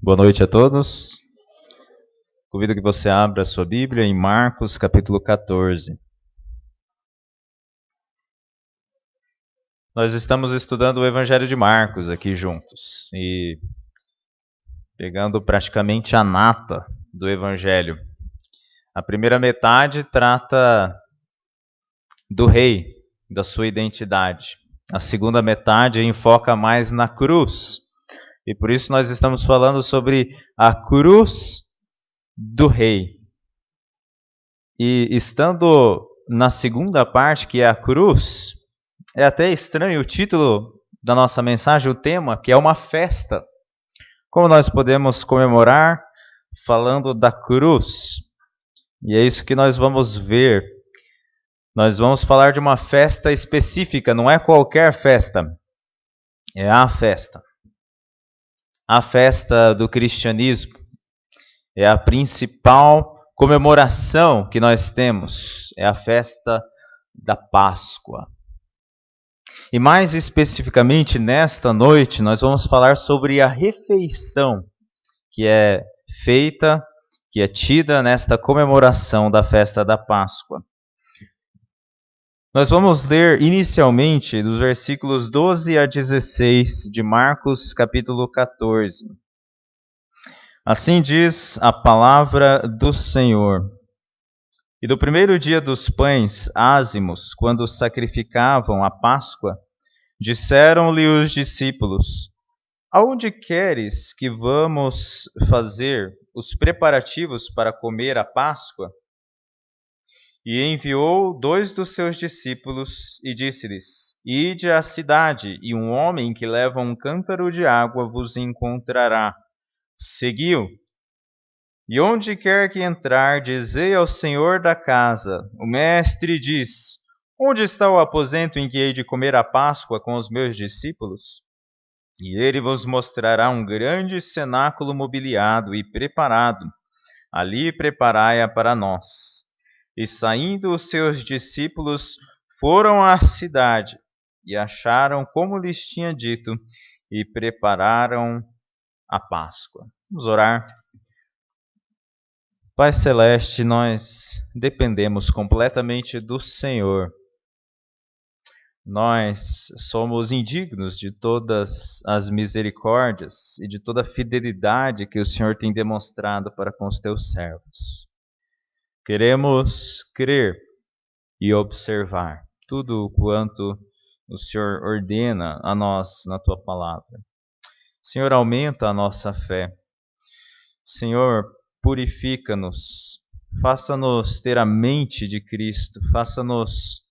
Boa noite a todos. Convido que você abra a sua Bíblia em Marcos, capítulo 14. Nós estamos estudando o Evangelho de Marcos aqui juntos e pegando praticamente a nata do Evangelho. A primeira metade trata do rei, da sua identidade. A segunda metade enfoca mais na cruz. E por isso nós estamos falando sobre a cruz do rei. E estando na segunda parte, que é a cruz, é até estranho o título da nossa mensagem, o tema, que é uma festa. Como nós podemos comemorar falando da cruz? E é isso que nós vamos ver. Nós vamos falar de uma festa específica, não é qualquer festa. É a festa. A festa do cristianismo. É a principal comemoração que nós temos. É a festa da Páscoa. E mais especificamente nesta noite, nós vamos falar sobre a refeição que é feita, que é tida nesta comemoração da festa da Páscoa. Nós vamos ler inicialmente dos versículos 12 a 16 de Marcos, capítulo 14. Assim diz a palavra do Senhor. E do primeiro dia dos pães ázimos, quando sacrificavam a Páscoa, disseram-lhe os discípulos: Aonde queres que vamos fazer os preparativos para comer a Páscoa? E enviou 2 dos seus discípulos e disse-lhes: Ide à cidade, e um homem que leva um cântaro de água vos encontrará. Segui-o. E onde quer que entrar, dizei ao senhor da casa: O mestre diz: Onde está o aposento em que hei de comer a Páscoa com os meus discípulos? E ele vos mostrará um grande cenáculo mobiliado e preparado. Ali preparai-a para nós. E saindo os seus discípulos, foram à cidade, e acharam como lhes tinha dito, e prepararam a Páscoa. Vamos orar. Pai Celeste, nós dependemos completamente do Senhor. Nós somos indignos de todas as misericórdias e de toda a fidelidade que o Senhor tem demonstrado para com os teus servos. Queremos crer e observar tudo quanto o Senhor ordena a nós na tua palavra. Senhor, aumenta a nossa fé. Senhor, purifica-nos. Faça-nos ter a mente de Cristo. Faça-nos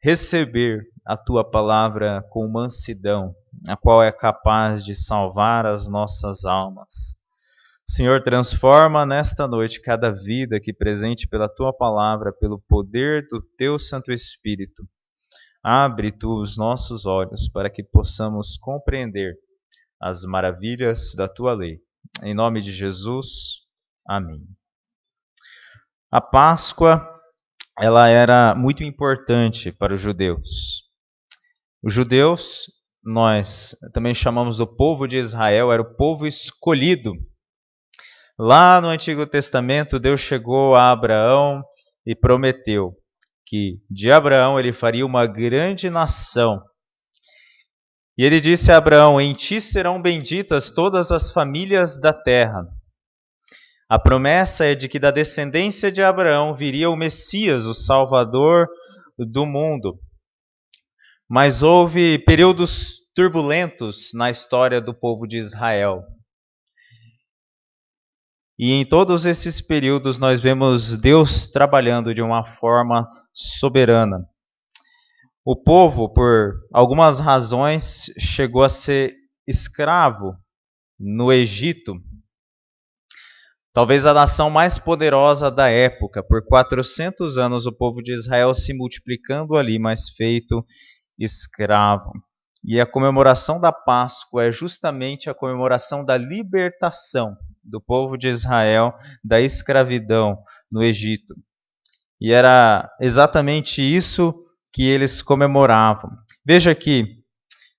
receber a tua palavra com mansidão, a qual é capaz de salvar as nossas almas. Senhor, transforma nesta noite cada vida aqui presente pela tua palavra, pelo poder do teu Santo Espírito. Abre tu os nossos olhos para que possamos compreender as maravilhas da tua lei. Em nome de Jesus, amém. A Páscoa, ela era muito importante para os judeus. Os judeus, nós também chamamos do povo de Israel, era o povo escolhido. Lá no Antigo Testamento, Deus chegou a Abraão e prometeu que de Abraão ele faria uma grande nação. E ele disse a Abraão: Em ti serão benditas todas as famílias da terra. A promessa é de que da descendência de Abraão viria o Messias, o Salvador do mundo. Mas houve períodos turbulentos na história do povo de Israel. E em todos esses períodos nós vemos Deus trabalhando de uma forma soberana. O povo, por algumas razões, chegou a ser escravo no Egito. Talvez a nação mais poderosa da época. Por 400 anos o povo de Israel se multiplicando ali, mas feito escravo. E a comemoração da Páscoa é justamente a comemoração da libertação do povo de Israel da escravidão no Egito. E era exatamente isso que eles comemoravam. Veja aqui,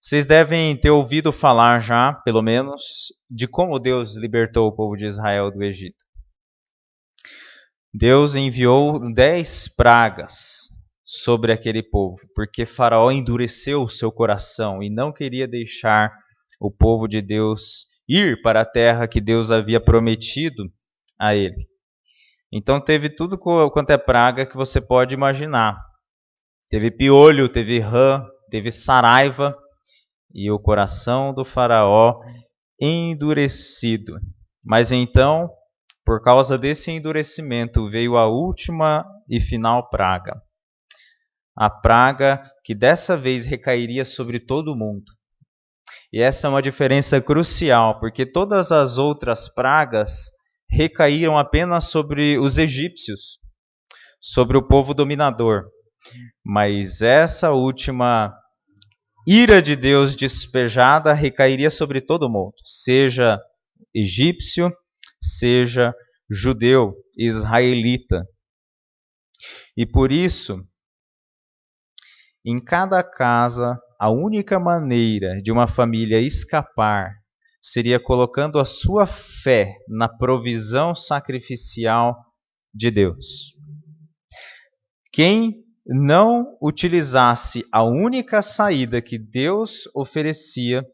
Vocês devem ter ouvido falar já, pelo menos, de como Deus libertou o povo de Israel do Egito. Deus enviou 10 pragas sobre aquele povo, porque Faraó endureceu o seu coração e não queria deixar o povo de Deus ir para a terra que Deus havia prometido a ele. Então teve tudo quanto é praga que você pode imaginar. Teve piolho, teve rã, teve saraiva e o coração do Faraó endurecido. Mas então, por causa desse endurecimento, veio a última e final praga. A praga que dessa vez recairia sobre todo mundo. E essa é uma diferença crucial, porque todas as outras pragas recaíram apenas sobre os egípcios, sobre o povo dominador. Mas essa última ira de Deus despejada recairia sobre todo mundo, seja egípcio, seja judeu, israelita. E por isso, em cada casa, a única maneira de uma família escapar seria colocando a sua fé na provisão sacrificial de Deus. Quem não utilizasse a única saída que Deus oferecia,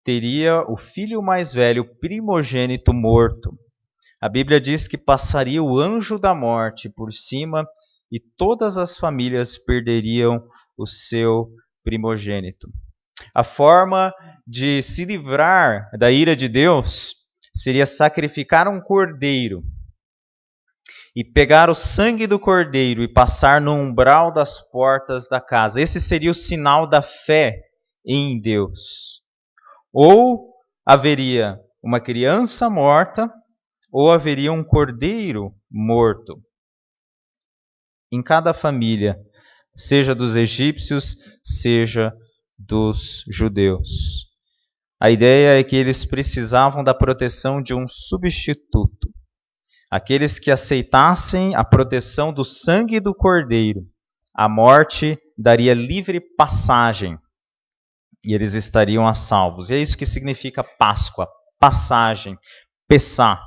teria o filho mais velho, primogênito, morto. A Bíblia diz que passaria o anjo da morte por cima e todas as famílias perderiam o seu primogênito. A forma de se livrar da ira de Deus seria sacrificar um cordeiro e pegar o sangue do cordeiro e passar no umbral das portas da casa. Esse seria o sinal da fé em Deus. Ou haveria uma criança morta, ou haveria um cordeiro morto. Em cada família, seja dos egípcios, seja dos judeus. A ideia é que eles precisavam da proteção de um substituto. Aqueles que aceitassem a proteção do sangue do cordeiro, a morte daria livre passagem e eles estariam a salvos. E é isso que significa Páscoa, passagem, Pessá.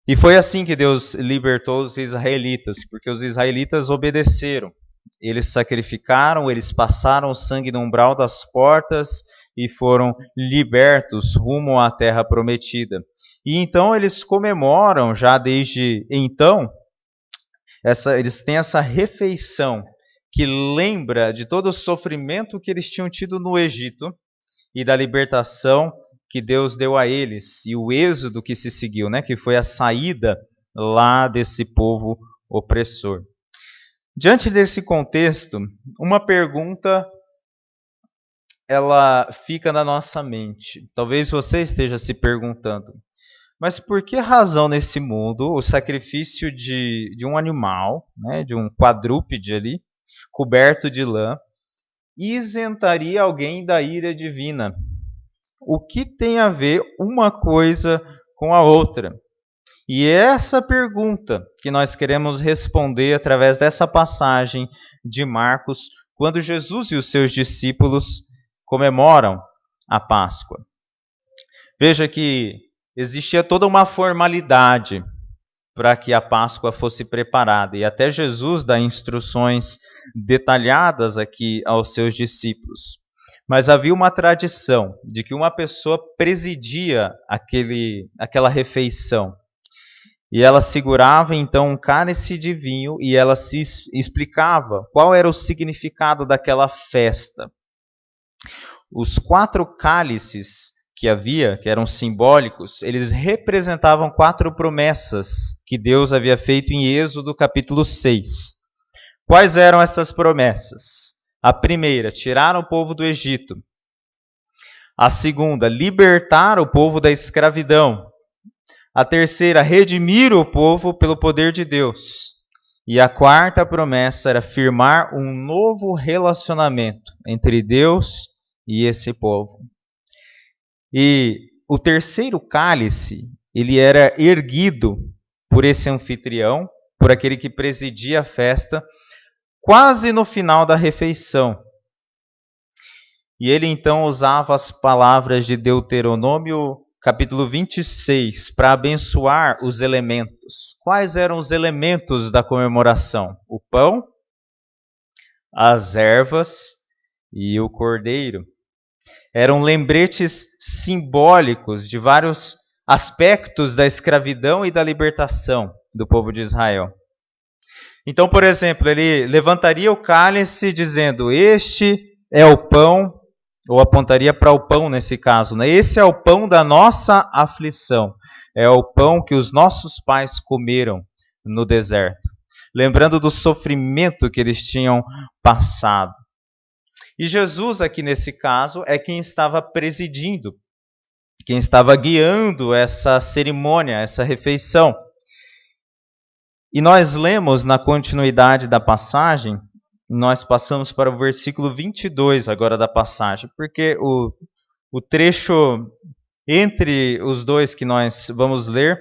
E foi assim que Deus libertou os israelitas, porque os israelitas obedeceram. Eles sacrificaram, eles passaram o sangue no umbral das portas e foram libertos rumo à terra prometida. E então eles comemoram, já desde então, eles têm essa refeição que lembra de todo o sofrimento que eles tinham tido no Egito e da libertação que Deus deu a eles e o êxodo que se seguiu, né? Que foi a saída lá desse povo opressor. Diante desse contexto, uma pergunta ela fica na nossa mente. Talvez você esteja se perguntando, mas por que razão nesse mundo o sacrifício de um animal, né, de um quadrúpede ali, coberto de lã, isentaria alguém da ira divina? O que tem a ver uma coisa com a outra? E é essa pergunta que nós queremos responder através dessa passagem de Marcos, quando Jesus e os seus discípulos comemoram a Páscoa. Veja que existia toda uma formalidade para que a Páscoa fosse preparada, e até Jesus dá instruções detalhadas aqui aos seus discípulos. Mas havia uma tradição de que uma pessoa presidia aquela refeição. E ela segurava então um cálice de vinho e ela se explicava qual era o significado daquela festa. Os 4 cálices que havia, que eram simbólicos, eles representavam 4 promessas que Deus havia feito em Êxodo capítulo 6. Quais eram essas promessas? A primeira, tirar o povo do Egito. A segunda, libertar o povo da escravidão. A terceira, redimir o povo pelo poder de Deus. E a quarta promessa era firmar um novo relacionamento entre Deus e esse povo. E o terceiro cálice, ele era erguido por esse anfitrião, por aquele que presidia a festa, quase no final da refeição. E ele então usava as palavras de Deuteronômio capítulo 26 para abençoar os elementos. Quais eram os elementos da comemoração? O pão, as ervas e o cordeiro. Eram lembretes simbólicos de vários aspectos da escravidão e da libertação do povo de Israel. Então, por exemplo, ele levantaria o cálice dizendo: este é o pão, ou apontaria para o pão nesse caso, né? Esse é o pão da nossa aflição. É o pão que os nossos pais comeram no deserto. Lembrando do sofrimento que eles tinham passado. E Jesus, aqui nesse caso, é quem estava presidindo, quem estava guiando essa cerimônia, essa refeição. E nós lemos na continuidade da passagem, nós passamos para o versículo 22 agora da passagem, porque o trecho entre os dois que nós vamos ler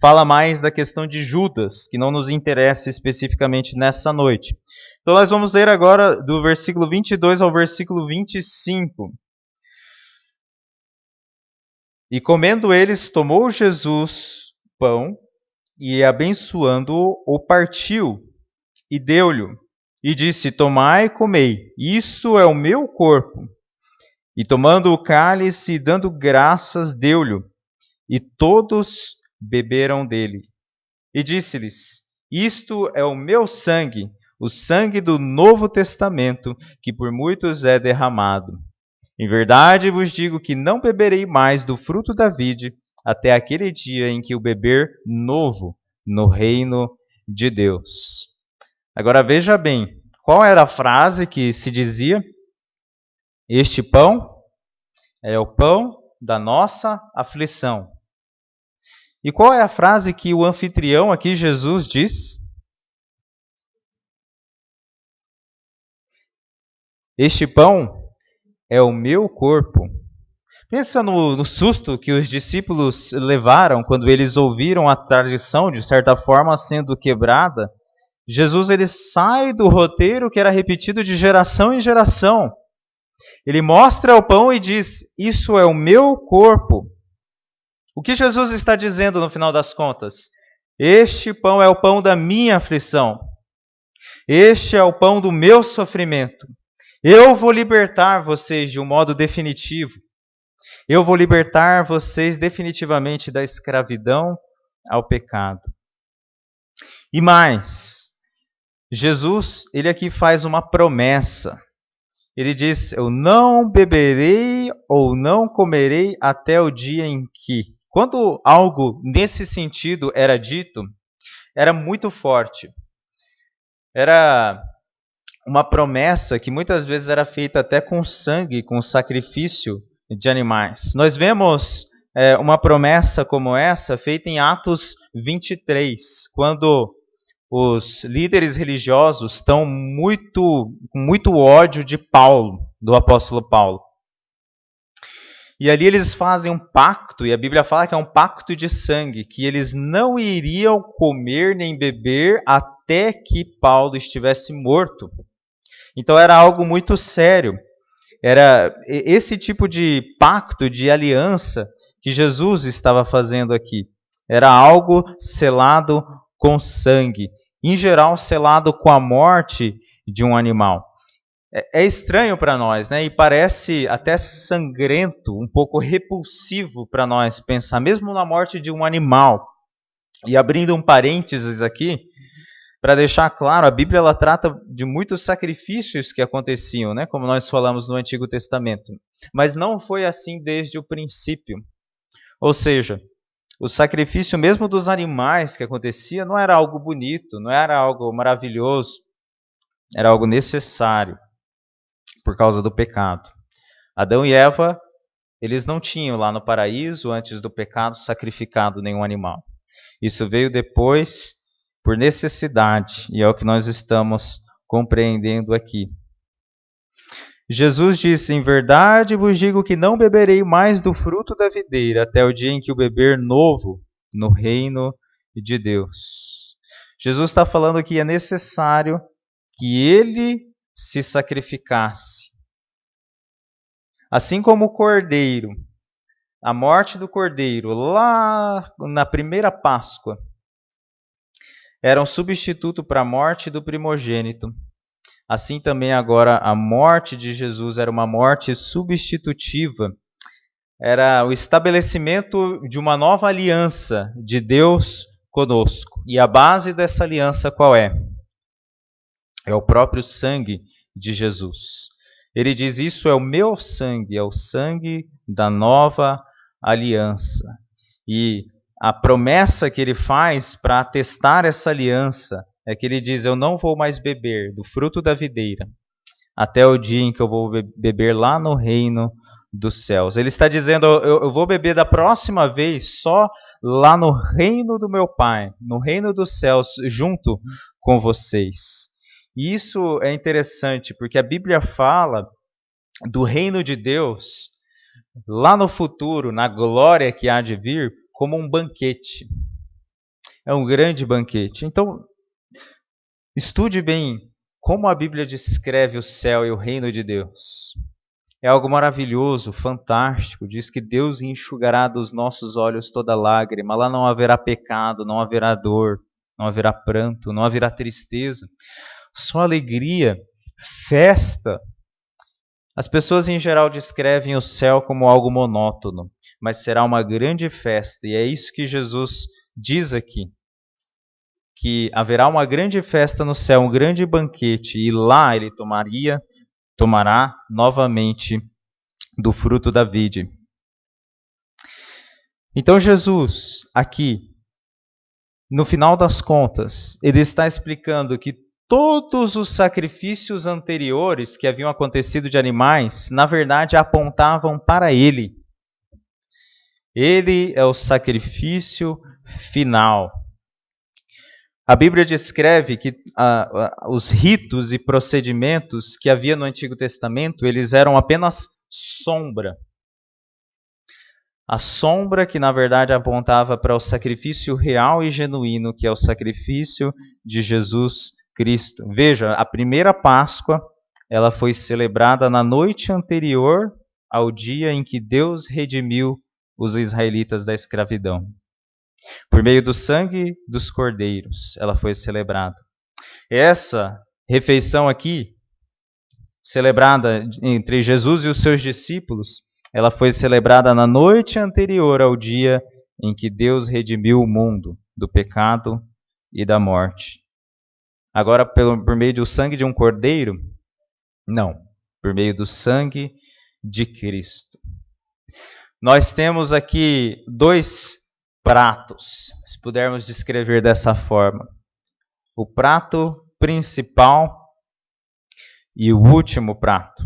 fala mais da questão de Judas, que não nos interessa especificamente nessa noite. Então nós vamos ler agora do versículo 22 ao versículo 25. E comendo eles, tomou Jesus pão e, abençoando-o, o partiu e deu-lhe. E disse: tomai e comei, isso é o meu corpo. E tomando o cálice e dando graças, deu-lhe. E todos beberam dele. E disse-lhes: isto é o meu sangue, o sangue do Novo Testamento, que por muitos é derramado. Em verdade vos digo que não beberei mais do fruto da vide, até aquele dia em que o beber novo no reino de Deus. Agora veja bem, qual era a frase que se dizia? Este pão é o pão da nossa aflição. E qual é a frase que o anfitrião aqui, Jesus, diz? Este pão é o meu corpo. Pensa no susto que os discípulos levaram quando eles ouviram a tradição, de certa forma, sendo quebrada. Jesus ele sai do roteiro que era repetido de geração em geração. Ele mostra o pão e diz: isso é o meu corpo. O que Jesus está dizendo no final das contas? Este pão é o pão da minha aflição. Este é o pão do meu sofrimento. Eu vou libertar vocês de um modo definitivo. Eu vou libertar vocês definitivamente da escravidão ao pecado. E mais, Jesus, ele aqui faz uma promessa. Ele diz: eu não beberei ou não comerei até o dia em que. Quando algo nesse sentido era dito, era muito forte. Era uma promessa que muitas vezes era feita até com sangue, com sacrifício de animais. Nós vemos uma promessa como essa feita em Atos 23, quando os líderes religiosos estão com muito ódio de Paulo, do apóstolo Paulo. E ali eles fazem um pacto, e a Bíblia fala que é um pacto de sangue, que eles não iriam comer nem beber até que Paulo estivesse morto. Então era algo muito sério. Era esse tipo de pacto, de aliança que Jesus estava fazendo aqui. Era algo selado com sangue. Em geral, selado com a morte de um animal. É estranho para nós, né? E parece até sangrento, um pouco repulsivo para nós pensar, mesmo na morte de um animal. E abrindo um parênteses aqui, para deixar claro, a Bíblia ela trata de muitos sacrifícios que aconteciam, né? Como nós falamos no Antigo Testamento. Mas não foi assim desde o princípio. Ou seja, o sacrifício mesmo dos animais que acontecia não era algo bonito, não era algo maravilhoso, era algo necessário por causa do pecado. Adão e Eva, eles não tinham lá no paraíso, antes do pecado, sacrificado nenhum animal. Isso veio depois por necessidade, e é o que nós estamos compreendendo aqui. Jesus disse: em verdade vos digo que não beberei mais do fruto da videira até o dia em que o beber novo no reino de Deus. Jesus está falando que é necessário que ele se sacrificasse. Assim como o cordeiro, a morte do cordeiro, lá na primeira Páscoa, era um substituto para a morte do primogênito. Assim também agora a morte de Jesus era uma morte substitutiva. Era o estabelecimento de uma nova aliança de Deus conosco. E a base dessa aliança qual é? É o próprio sangue de Jesus. Ele diz: isso é o meu sangue, é o sangue da nova aliança. E a promessa que ele faz para atestar essa aliança é que ele diz: eu não vou mais beber do fruto da videira até o dia em que eu vou beber lá no reino dos céus. Ele está dizendo: eu vou beber da próxima vez só lá no reino do meu Pai, no reino dos céus, junto com vocês. E isso é interessante, porque a Bíblia fala do reino de Deus lá no futuro, na glória que há de vir, como um banquete. É um grande banquete. Então, estude bem como a Bíblia descreve o céu e o reino de Deus. É algo maravilhoso, fantástico. Diz que Deus enxugará dos nossos olhos toda lágrima. Lá não haverá pecado, não haverá dor, não haverá pranto, não haverá tristeza. Só alegria, festa. As pessoas em geral descrevem o céu como algo monótono, mas será uma grande festa. E é isso que Jesus diz aqui. Que haverá uma grande festa no céu, um grande banquete. E lá ele tomará novamente do fruto da vide. Então Jesus, aqui, no final das contas, ele está explicando que todos os sacrifícios anteriores que haviam acontecido de animais, na verdade, apontavam para ele. Ele é o sacrifício final. A Bíblia descreve que os ritos e procedimentos que havia no Antigo Testamento, eles eram apenas sombra. A sombra que, na verdade, apontava para o sacrifício real e genuíno, que é o sacrifício de Jesus Cristo. Veja, a primeira Páscoa, ela foi celebrada na noite anterior ao dia em que Deus redimiu os israelitas da escravidão. Por meio do sangue dos cordeiros, ela foi celebrada. Essa refeição aqui, celebrada entre Jesus e os seus discípulos, ela foi celebrada na noite anterior ao dia em que Deus redimiu o mundo do pecado e da morte. Agora, por meio do sangue de um cordeiro? Não, por meio do sangue de Cristo. Nós temos aqui dois pratos, se pudermos descrever dessa forma. O prato principal e o último prato.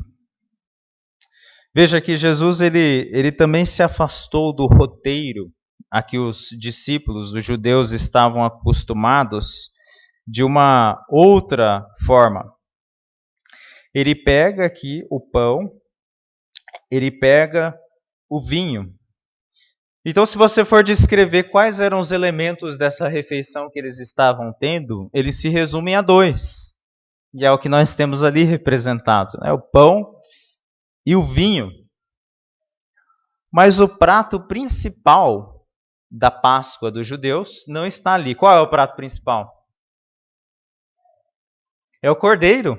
Veja que Jesus ele também se afastou do roteiro a que os discípulos, os judeus, estavam acostumados de uma outra forma. Ele pega aqui o pão, ele pega o vinho. Então, se você for descrever quais eram os elementos dessa refeição que eles estavam tendo, eles se resumem a dois. E é o que nós temos ali representado, né? O pão e o vinho. Mas o prato principal da Páscoa dos judeus não está ali. Qual é o prato principal? É o cordeiro.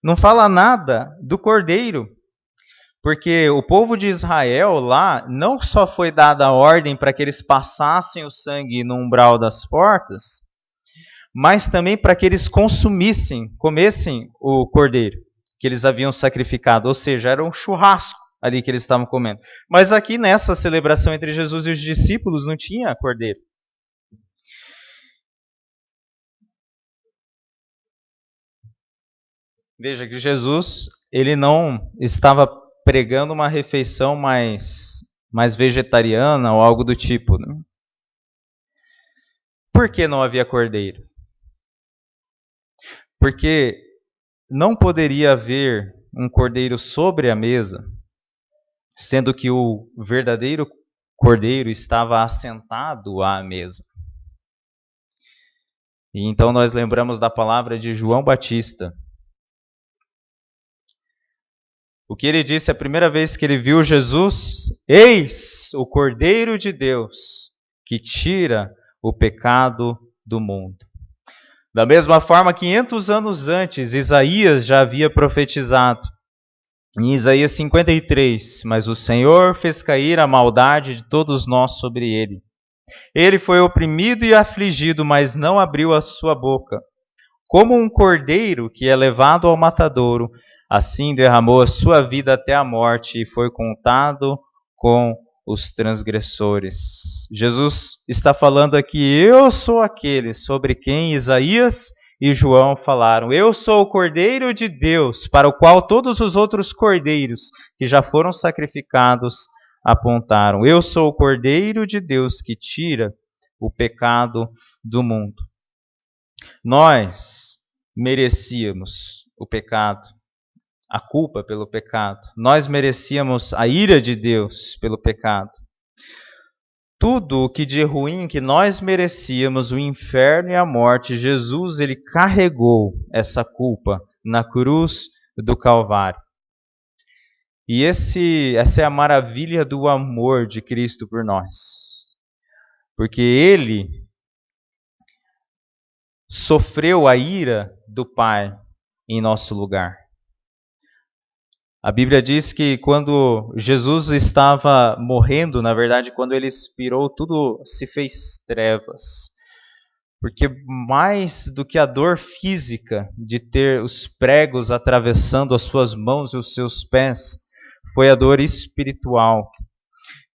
Não fala nada do cordeiro. Porque o povo de Israel lá não só foi dada a ordem para que eles passassem o sangue no umbral das portas, mas também para que eles comessem o cordeiro que eles haviam sacrificado. Ou seja, era um churrasco ali que eles estavam comendo. Mas aqui nessa celebração entre Jesus e os discípulos não tinha cordeiro. Veja que Jesus, ele não estava pregando uma refeição mais vegetariana ou algo do tipo. Né? Por que não havia cordeiro? Porque não poderia haver um cordeiro sobre a mesa, sendo que o verdadeiro cordeiro estava assentado à mesa. E então nós lembramos da palavra de João Batista. O que ele disse a primeira vez que ele viu Jesus? Eis o Cordeiro de Deus que tira o pecado do mundo. Da mesma forma, 500 anos antes, Isaías já havia profetizado. Em Isaías 53, mas o Senhor fez cair a maldade de todos nós sobre ele. Ele foi oprimido e afligido, mas não abriu a sua boca. Como um cordeiro que é levado ao matadouro, assim derramou a sua vida até a morte e foi contado com os transgressores. Jesus está falando aqui, eu sou aquele sobre quem Isaías e João falaram. Eu sou o Cordeiro de Deus, para o qual todos os outros cordeiros que já foram sacrificados apontaram. Eu sou o Cordeiro de Deus que tira o pecado do mundo. Nós merecíamos o pecado, a culpa pelo pecado. Nós merecíamos a ira de Deus pelo pecado. Tudo o que de ruim que nós merecíamos, o inferno e a morte, Jesus ele carregou essa culpa na cruz do Calvário. E essa é a maravilha do amor de Cristo por nós. Porque ele sofreu a ira do Pai em nosso lugar. A Bíblia diz que quando Jesus estava morrendo, na verdade, quando ele expirou, tudo se fez trevas. Porque mais do que a dor física de ter os pregos atravessando as suas mãos e os seus pés, foi a dor espiritual.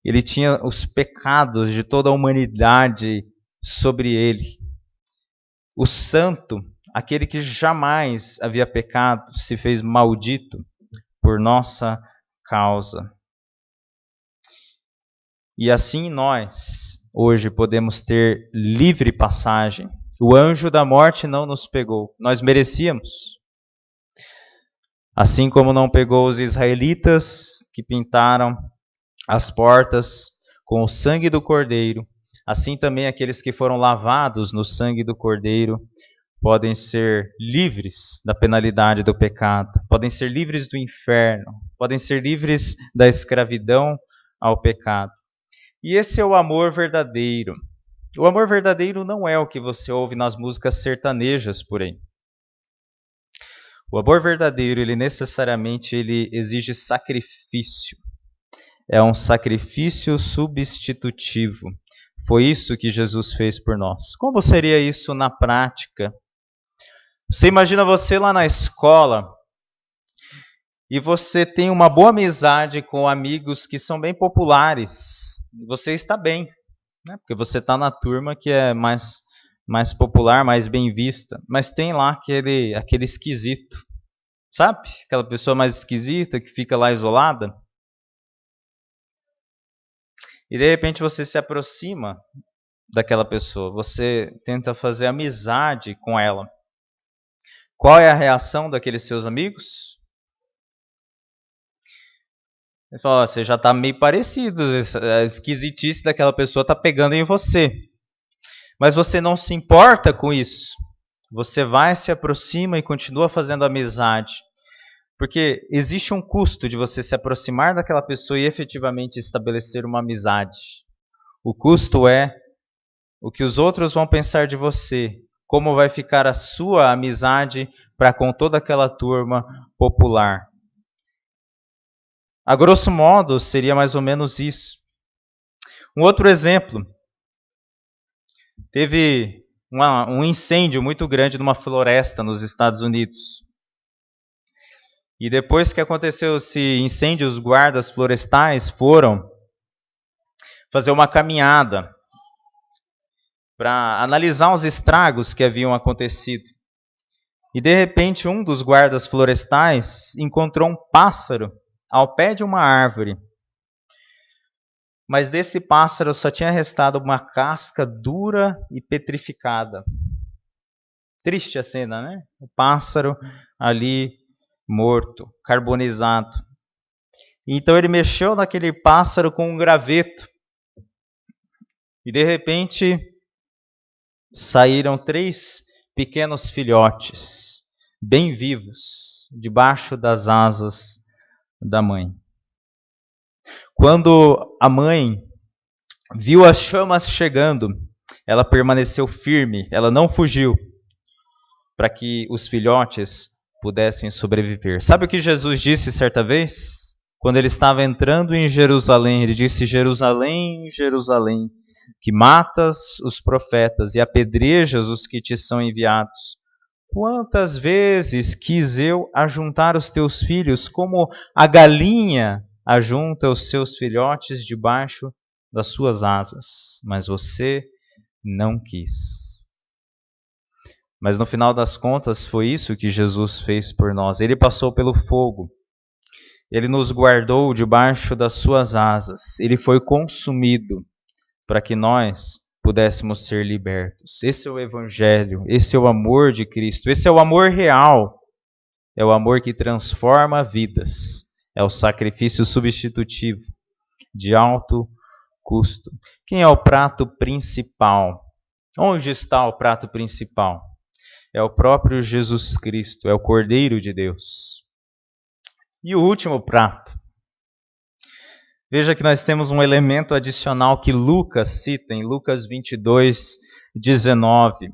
Ele tinha os pecados de toda a humanidade sobre ele. O santo, aquele que jamais havia pecado, se fez maldito por nossa causa. E assim nós, hoje, podemos ter livre passagem. O anjo da morte não nos pegou, nós merecíamos. Assim como não pegou os israelitas que pintaram as portas com o sangue do Cordeiro, assim também aqueles que foram lavados no sangue do Cordeiro podem ser livres da penalidade do pecado, podem ser livres do inferno, podem ser livres da escravidão ao pecado. E esse é o amor verdadeiro. O amor verdadeiro não é o que você ouve nas músicas sertanejas por aí. O amor verdadeiro, ele necessariamente exige sacrifício. É um sacrifício substitutivo. Foi isso que Jesus fez por nós. Como seria isso na prática? Você imagina você lá na escola e você tem uma boa amizade com amigos que são bem populares. Você está bem, né? Porque você está na turma que é mais popular, mais bem vista. Mas tem lá aquele esquisito, sabe? Aquela pessoa mais esquisita que fica lá isolada. E de repente você se aproxima daquela pessoa, você tenta fazer amizade com ela. Qual é a reação daqueles seus amigos? Eles falam, você já está meio parecido, a esquisitice daquela pessoa está pegando em você. Mas você não se importa com isso. Você vai, se aproxima e continua fazendo amizade. Porque existe um custo de você se aproximar daquela pessoa e efetivamente estabelecer uma amizade. O custo é o que os outros vão pensar de você. Como vai ficar a sua amizade para com toda aquela turma popular. A grosso modo, seria mais ou menos isso. Um outro exemplo. Teve um incêndio muito grande numa floresta nos Estados Unidos. E depois que aconteceu esse incêndio, os guardas florestais foram fazer uma caminhada para analisar os estragos que haviam acontecido. E de repente um dos guardas florestais encontrou um pássaro ao pé de uma árvore. Mas desse pássaro só tinha restado uma casca dura e petrificada. Triste a cena, né? O pássaro ali morto, carbonizado. Então ele mexeu naquele pássaro com um graveto. E de repente saíram 3 pequenos filhotes, bem vivos, debaixo das asas da mãe. Quando a mãe viu as chamas chegando, ela permaneceu firme, ela não fugiu, para que os filhotes pudessem sobreviver. Sabe o que Jesus disse certa vez? Quando ele estava entrando em Jerusalém, ele disse: Jerusalém, Jerusalém, que matas os profetas e apedrejas os que te são enviados. Quantas vezes quis eu ajuntar os teus filhos, como a galinha ajunta os seus filhotes debaixo das suas asas, mas você não quis. Mas no final das contas foi isso que Jesus fez por nós. Ele passou pelo fogo. Ele nos guardou debaixo das suas asas. Ele foi consumido para que nós pudéssemos ser libertos. Esse é o Evangelho, esse é o amor de Cristo, esse é o amor real. É o amor que transforma vidas. É o sacrifício substitutivo de alto custo. Quem é o prato principal? Onde está o prato principal? É o próprio Jesus Cristo, é o Cordeiro de Deus. E o último prato. Veja que nós temos um elemento adicional que Lucas cita em Lucas 22, 19.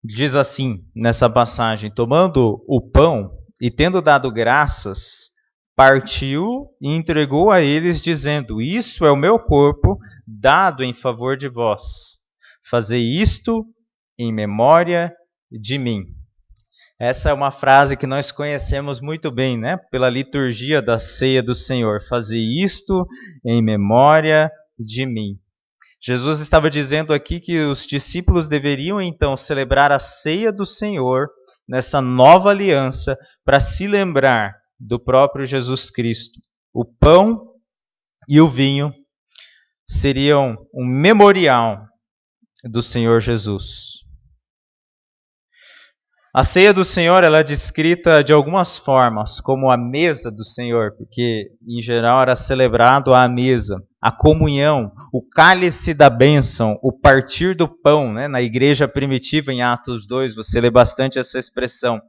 Diz assim, nessa passagem: tomando o pão e tendo dado graças, partiu e entregou a eles, dizendo: isto é o meu corpo, dado em favor de vós. Fazei isto em memória de mim. Essa é uma frase que nós conhecemos muito bem, né? Pela liturgia da ceia do Senhor. Fazei isto em memória de mim. Jesus estava dizendo aqui que os discípulos deveriam então celebrar a ceia do Senhor nessa nova aliança para se lembrar do próprio Jesus Cristo. O pão e o vinho seriam um memorial do Senhor Jesus. A ceia do Senhor ela é descrita de algumas formas, como a mesa do Senhor, porque em geral era celebrado à mesa, a comunhão, o cálice da bênção, o partir do pão, né? Na igreja primitiva, em Atos 2, você lê bastante essa expressão,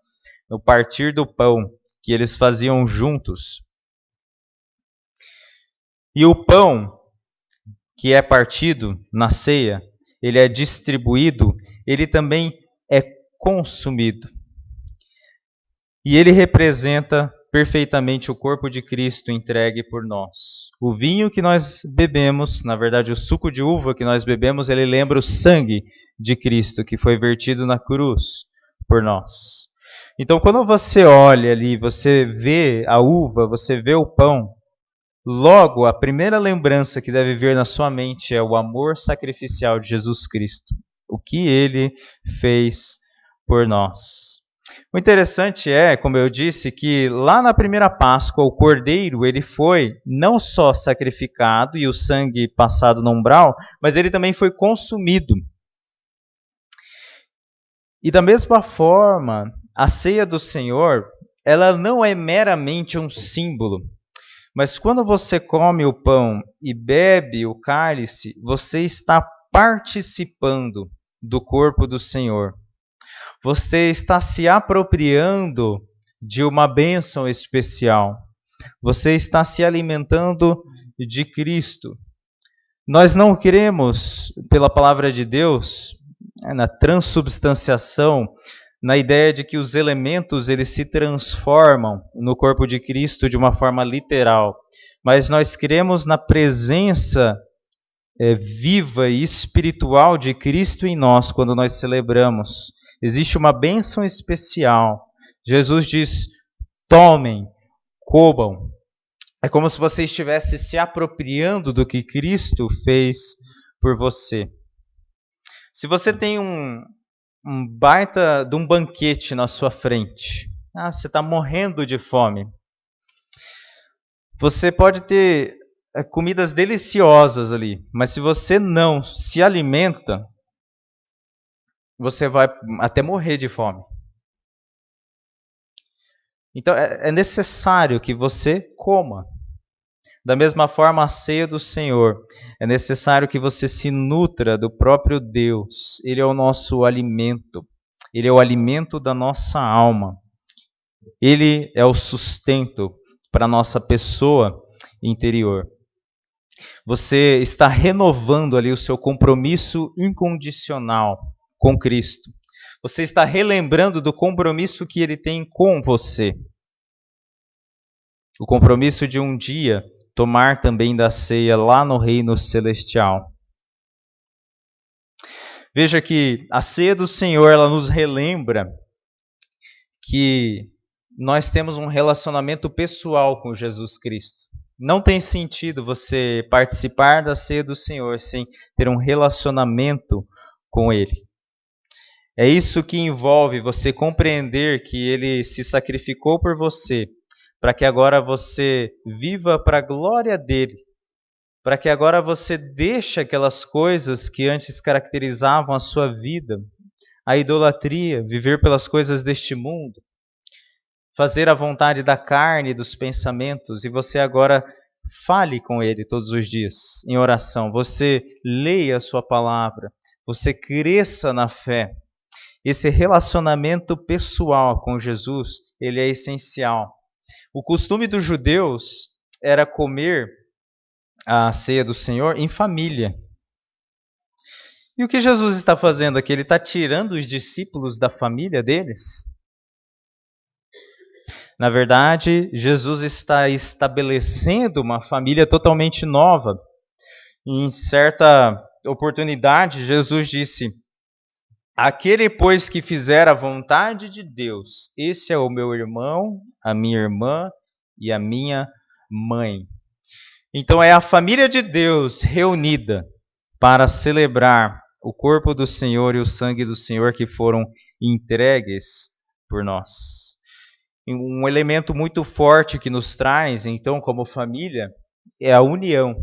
o partir do pão, que eles faziam juntos. E o pão que é partido na ceia, ele é distribuído, ele também é consumido. E ele representa perfeitamente o corpo de Cristo entregue por nós. O vinho que nós bebemos, na verdade o suco de uva que nós bebemos, ele lembra o sangue de Cristo que foi vertido na cruz por nós. Então quando você olha ali, você vê a uva, você vê o pão, logo a primeira lembrança que deve vir na sua mente é o amor sacrificial de Jesus Cristo. O que ele fez por nós. O interessante é, como eu disse, que lá na primeira Páscoa, o cordeiro ele foi não só sacrificado e o sangue passado no umbral, mas ele também foi consumido. E da mesma forma, a ceia do Senhor, ela não é meramente um símbolo, mas quando você come o pão e bebe o cálice, você está participando do corpo do Senhor. Você está se apropriando de uma bênção especial. Você está se alimentando de Cristo. Nós não queremos, pela palavra de Deus, na transubstanciação, na ideia de que os elementos eles se transformam no corpo de Cristo de uma forma literal. Mas nós cremos na presença viva e espiritual de Cristo em nós quando nós celebramos. Existe uma bênção especial. Jesus diz: tomem, comam. É como se você estivesse se apropriando do que Cristo fez por você. Se você tem um baita de um banquete na sua frente, você está morrendo de fome. Você pode ter comidas deliciosas ali, mas se você não se alimenta, você vai até morrer de fome. Então é necessário que você coma. Da mesma forma, a ceia do Senhor, é necessário que você se nutra do próprio Deus. Ele é o nosso alimento. Ele é o alimento da nossa alma. Ele é o sustento para a nossa pessoa interior. Você está renovando ali o seu compromisso incondicional com Cristo. Você está relembrando do compromisso que Ele tem com você. O compromisso de um dia tomar também da ceia lá no reino celestial. Veja que a ceia do Senhor, ela nos relembra que nós temos um relacionamento pessoal com Jesus Cristo. Não tem sentido você participar da ceia do Senhor sem ter um relacionamento com Ele. É isso que envolve você compreender que Ele se sacrificou por você, para que agora você viva para a glória dEle, para que agora você deixe aquelas coisas que antes caracterizavam a sua vida, a idolatria, viver pelas coisas deste mundo, fazer a vontade da carne e dos pensamentos, e você agora fale com Ele todos os dias em oração. Você leia a sua palavra, você cresça na fé. Esse relacionamento pessoal com Jesus, ele é essencial. O costume dos judeus era comer a ceia do Senhor em família. E o que Jesus está fazendo aqui? Ele está tirando os discípulos da família deles? Na verdade, Jesus está estabelecendo uma família totalmente nova. Em certa oportunidade, Jesus disse: aquele, pois, que fizer a vontade de Deus, esse é o meu irmão, a minha irmã e a minha mãe. Então é a família de Deus reunida para celebrar o corpo do Senhor e o sangue do Senhor que foram entregues por nós. Um elemento muito forte que nos traz, então, como família, é a união.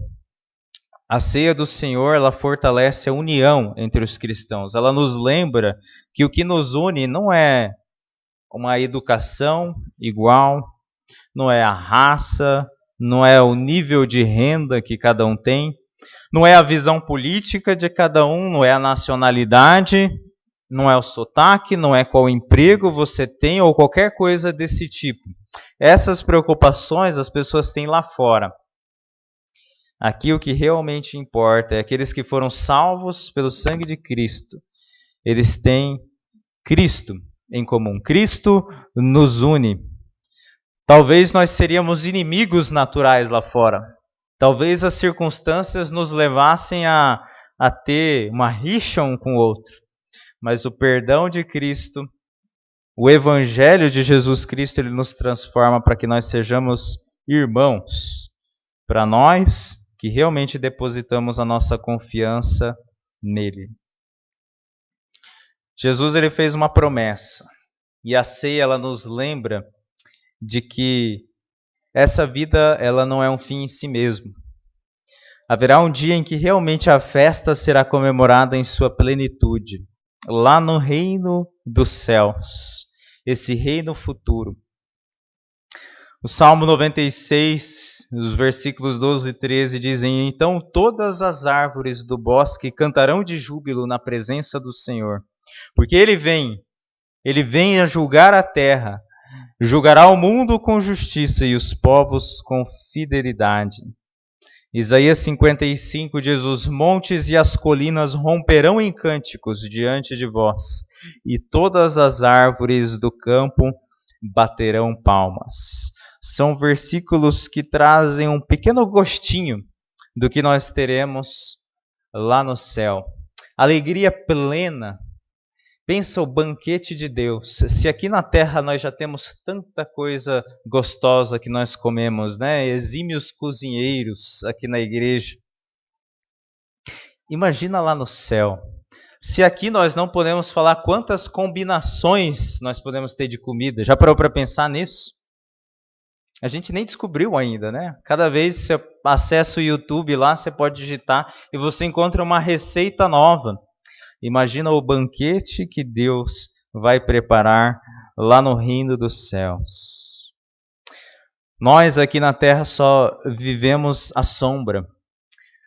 A ceia do Senhor, ela fortalece a união entre os cristãos. Ela nos lembra que o que nos une não é uma educação igual, não é a raça, não é o nível de renda que cada um tem, não é a visão política de cada um, não é a nacionalidade, não é o sotaque, não é qual emprego você tem ou qualquer coisa desse tipo. Essas preocupações as pessoas têm lá fora. Aqui o que realmente importa é aqueles que foram salvos pelo sangue de Cristo. Eles têm Cristo em comum. Cristo nos une. Talvez nós seríamos inimigos naturais lá fora. Talvez as circunstâncias nos levassem a ter uma rixa um com o outro. Mas o perdão de Cristo, o evangelho de Jesus Cristo, ele nos transforma para que nós sejamos irmãos. Para nós que realmente depositamos a nossa confiança nele. Jesus, ele fez uma promessa. E a ceia, ela nos lembra de que essa vida, ela não é um fim em si mesmo. Haverá um dia em que realmente a festa será comemorada em sua plenitude, lá no reino dos céus, esse reino futuro. O Salmo 96, os versículos 12 e 13 dizem: então todas as árvores do bosque cantarão de júbilo na presença do Senhor, porque Ele vem a julgar a terra, julgará o mundo com justiça e os povos com fidelidade. Isaías 55 diz: os montes e as colinas romperão em cânticos diante de vós, e todas as árvores do campo baterão palmas. São versículos que trazem um pequeno gostinho do que nós teremos lá no céu. Alegria plena. Pensa o banquete de Deus. Se aqui na terra nós já temos tanta coisa gostosa que nós comemos, né? Exímios cozinheiros aqui na igreja. Imagina lá no céu. Se aqui nós não podemos falar quantas combinações nós podemos ter de comida. Já parou para pensar nisso? A gente nem descobriu ainda, né? Cada vez que você acessa o YouTube lá, você pode digitar e você encontra uma receita nova. Imagina o banquete que Deus vai preparar lá no reino dos céus. Nós aqui na terra só vivemos à sombra.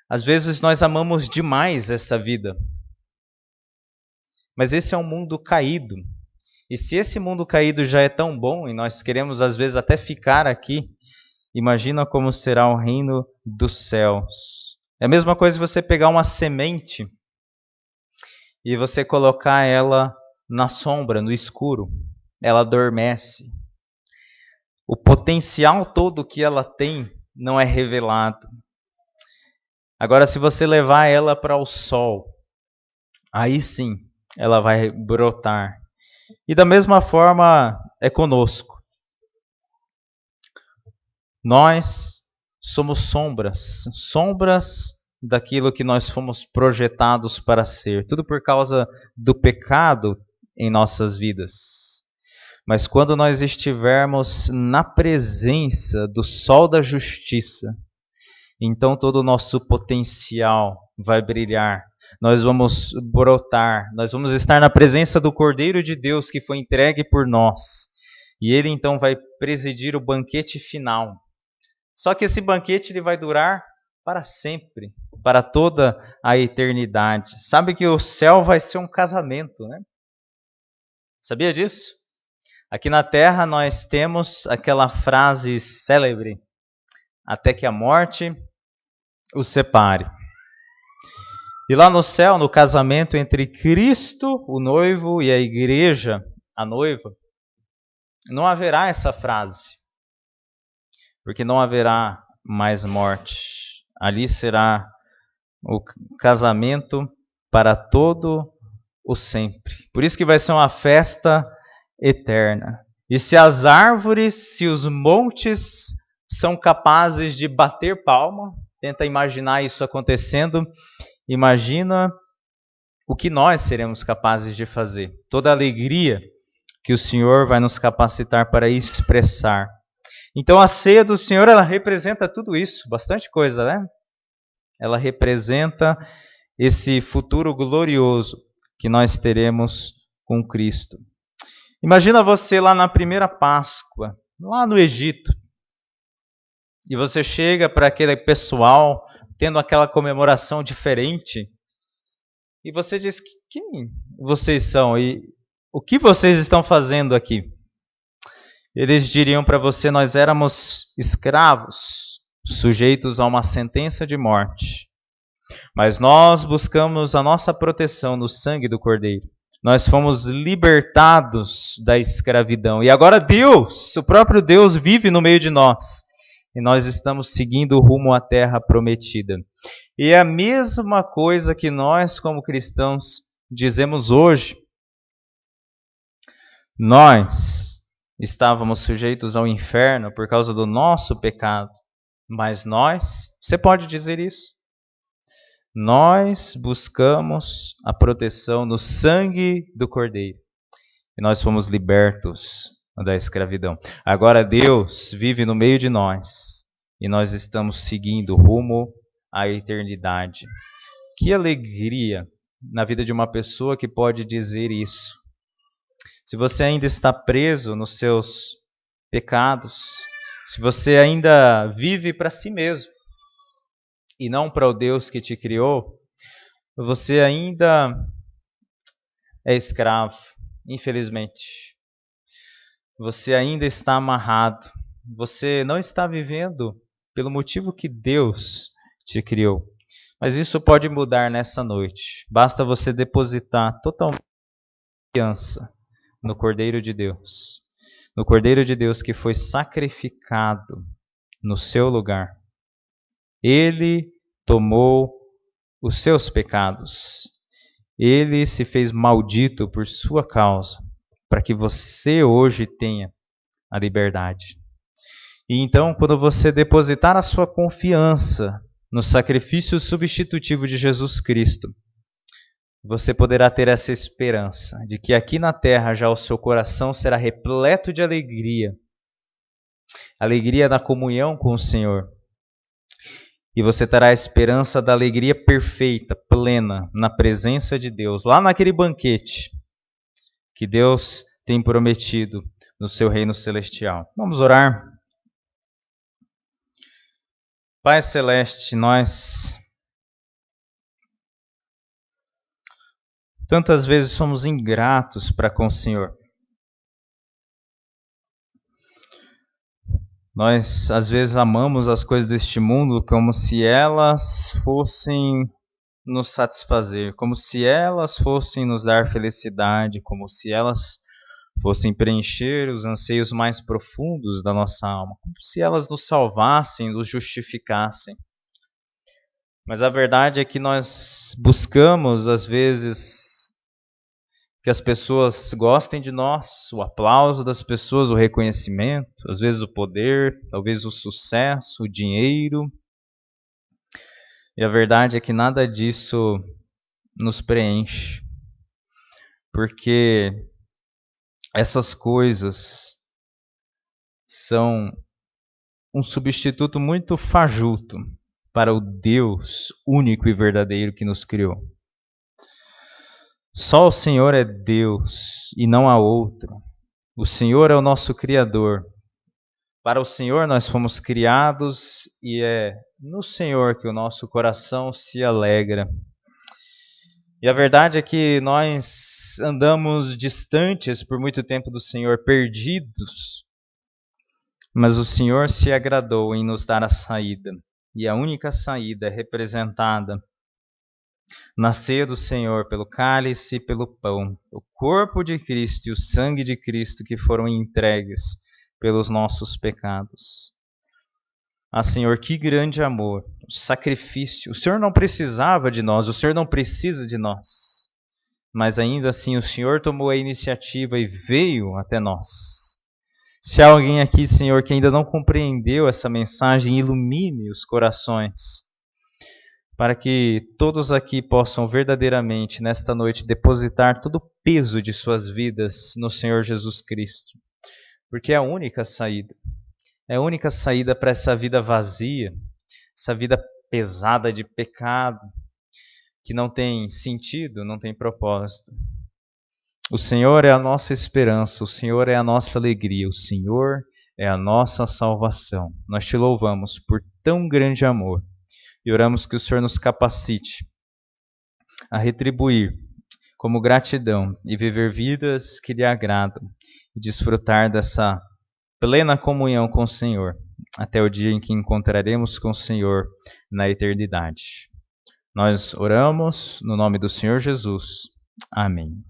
Às vezes nós amamos demais essa vida. Mas esse é um mundo caído. E se esse mundo caído já é tão bom e nós queremos às vezes até ficar aqui, Imagina como será o reino dos céus. É a mesma coisa você pegar uma semente e você colocar ela na sombra, no escuro. Ela adormece. O potencial todo que ela tem não é revelado. Agora, se você levar ela para o sol, aí sim ela vai brotar. E da mesma forma é conosco. Nós somos sombras daquilo que nós fomos projetados para ser. Tudo por causa do pecado em nossas vidas. Mas quando nós estivermos na presença do sol da justiça, então todo o nosso potencial vai brilhar. Nós vamos brotar, nós vamos estar na presença do Cordeiro de Deus que foi entregue por nós. E ele então vai presidir o banquete final. Só que esse banquete ele vai durar para sempre, para toda a eternidade. Sabe que o céu vai ser um casamento, né? Sabia disso? Aqui na terra nós temos aquela frase célebre: até que a morte os separe. E lá no céu, no casamento entre Cristo, o noivo, e a igreja, a noiva, não haverá essa frase, porque não haverá mais morte. Ali será o casamento para todo o sempre. Por isso que vai ser uma festa eterna. E se as árvores, se os montes são capazes de bater palma, tenta imaginar isso acontecendo, imagina o que nós seremos capazes de fazer. Toda a alegria que o Senhor vai nos capacitar para expressar. Então a ceia do Senhor, ela representa tudo isso, bastante coisa, né? Ela representa esse futuro glorioso que nós teremos com Cristo. Imagina você lá na primeira Páscoa, lá no Egito, e você chega para aquele pessoal tendo aquela comemoração diferente, e você diz: quem vocês são e o que vocês estão fazendo aqui? Eles diriam para você: nós éramos escravos, sujeitos a uma sentença de morte. Mas nós buscamos a nossa proteção no sangue do Cordeiro. Nós fomos libertados da escravidão. E agora Deus, o próprio Deus, vive no meio de nós. E nós estamos seguindo o rumo à terra prometida. E é a mesma coisa que nós, como cristãos, dizemos hoje. Nós estávamos sujeitos ao inferno por causa do nosso pecado. Mas você pode dizer isso? Nós buscamos a proteção no sangue do Cordeiro. E nós fomos libertos da escravidão. Agora Deus vive no meio de nós. E nós estamos seguindo rumo à eternidade. Que alegria na vida de uma pessoa que pode dizer isso. Se você ainda está preso nos seus pecados, se você ainda vive para si mesmo e não para o Deus que te criou, você ainda é escravo, infelizmente. Você ainda está amarrado. Você não está vivendo pelo motivo que Deus te criou. Mas isso pode mudar nessa noite. Basta você depositar totalmente confiança no Cordeiro de Deus. No Cordeiro de Deus que foi sacrificado no seu lugar. Ele tomou os seus pecados. Ele se fez maldito por sua causa, para que você hoje tenha a liberdade. E então, quando você depositar a sua confiança no sacrifício substitutivo de Jesus Cristo, você poderá ter essa esperança de que aqui na terra já o seu coração será repleto de alegria, alegria da comunhão com o Senhor. E você terá a esperança da alegria perfeita, plena, na presença de Deus, lá naquele banquete que Deus tem prometido no seu reino celestial. Vamos orar? Pai Celeste, nós tantas vezes somos ingratos para com o Senhor. Nós, às vezes, amamos as coisas deste mundo como se elas fossem nos satisfazer, como se elas fossem nos dar felicidade, como se elas fossem preencher os anseios mais profundos da nossa alma, como se elas nos salvassem, nos justificassem. Mas a verdade é que nós buscamos, às vezes, que as pessoas gostem de nós, o aplauso das pessoas, o reconhecimento, às vezes o poder, talvez o sucesso, o dinheiro. E a verdade é que nada disso nos preenche, porque essas coisas são um substituto muito fajuto para o Deus único e verdadeiro que nos criou. Só o Senhor é Deus e não há outro. O Senhor é o nosso Criador. Para o Senhor nós fomos criados e é no Senhor que o nosso coração se alegra. E a verdade é que nós andamos distantes por muito tempo do Senhor, perdidos. Mas o Senhor se agradou em nos dar a saída. E a única saída é representada na ceia do Senhor pelo cálice e pelo pão, o corpo de Cristo e o sangue de Cristo que foram entregues pelos nossos pecados. Ah, Senhor, que grande amor, o sacrifício. O Senhor não precisava de nós, o Senhor não precisa de nós. Mas ainda assim o Senhor tomou a iniciativa e veio até nós. Se há alguém aqui, Senhor, que ainda não compreendeu essa mensagem, ilumine os corações, para que todos aqui possam verdadeiramente, nesta noite, depositar todo o peso de suas vidas no Senhor Jesus Cristo. Porque é a única saída. É a única saída para essa vida vazia, essa vida pesada de pecado, que não tem sentido, não tem propósito. O Senhor é a nossa esperança, o Senhor é a nossa alegria, o Senhor é a nossa salvação. Nós te louvamos por tão grande amor e oramos que o Senhor nos capacite a retribuir como gratidão e viver vidas que lhe agradam e desfrutar dessa plena comunhão com o Senhor, até o dia em que encontraremos com o Senhor na eternidade. Nós oramos no nome do Senhor Jesus. Amém.